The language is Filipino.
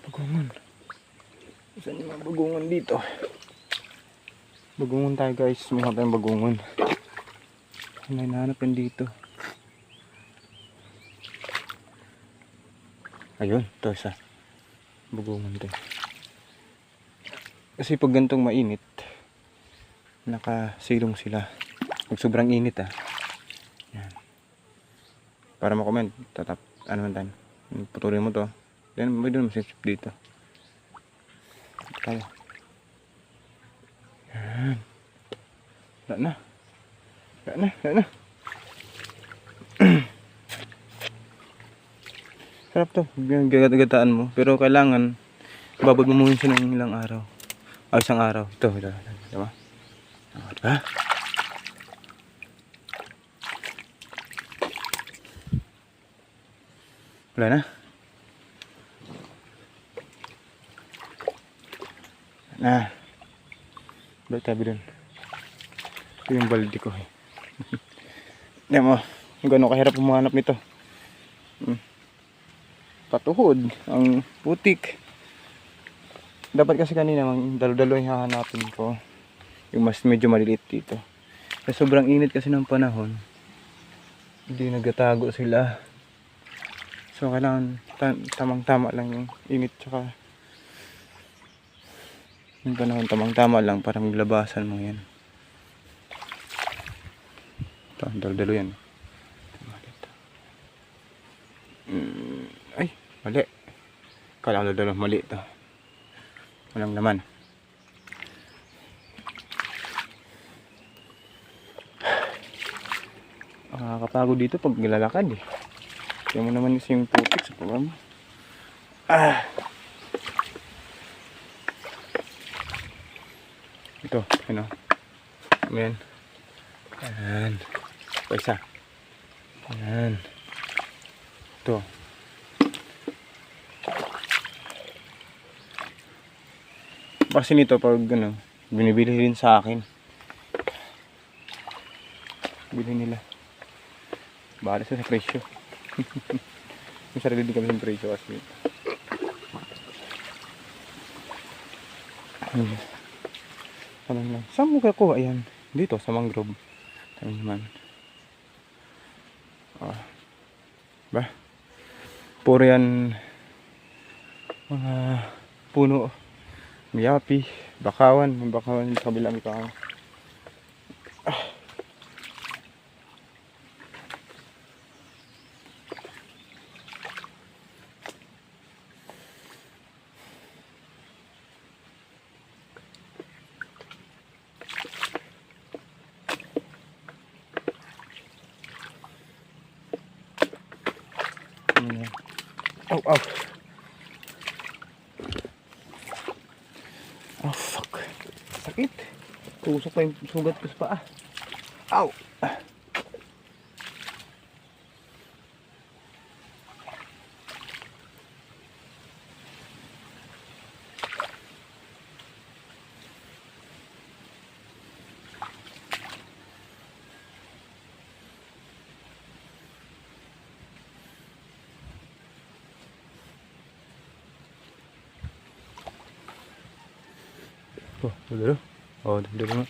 Bagungon. Saan yung mga bagungon dito? Bagungon tayo guys. Sumuha tayong bagungon. Ano hinahanap yan dito? Ayun. Ito isa. Bagungon din. Kasi pag gantong mainit, nakasilong sila. Pag sobrang init yan. Para makomment, ano man tayo. Putulin mo to. Then may doon masisip dito. Tayo. Yan. Wala na. Sarap to. Gagataan mo. Pero kailangan babad mo muna siya ng ilang araw. Isang araw. Ito. Diba? Diba? Wala na. Balik tabi dun. Ito yung baldi ko Hindi mo. Gano'n kahirap humanap nito. Patuhod. Ang putik. Dapat kasi kanina dalo-dalo yung hahanapin ko. Yung mas medyo maliliit dito. Kasi sobrang init kasi ng panahon. Hindi nagtatago sila. So kailangan tamang-tama lang yung init tsaka yung panahon tamang-tama lang para maglabasan mo yan. Ito, dalo-dalo yan. Ay, mali. Kala ko dalo mali ito. Walang laman. Nakakapagod dito pag nilalakad Kaya mo naman yung putik sa pagam. Ito, ano. Ayan. Ayan. Ito isa. Ayan. Ito. Kasi nito pag binibili rin sa akin. Bili nila. Bahala sa presyo. Yung sarili din kami sa presyo kasi. Ano lang. Saan mo ko? Ayan. Dito sa mangrove. Ano naman. Ba? Puro yan mga puno. Miyapi. Bakawan. May bakawan sa kabila may bakawan. Oh. Oh, fuck. Sakit. Tusok pa yung sugat ko sa paa. Ow. Oh, dulu. Oh, dulu.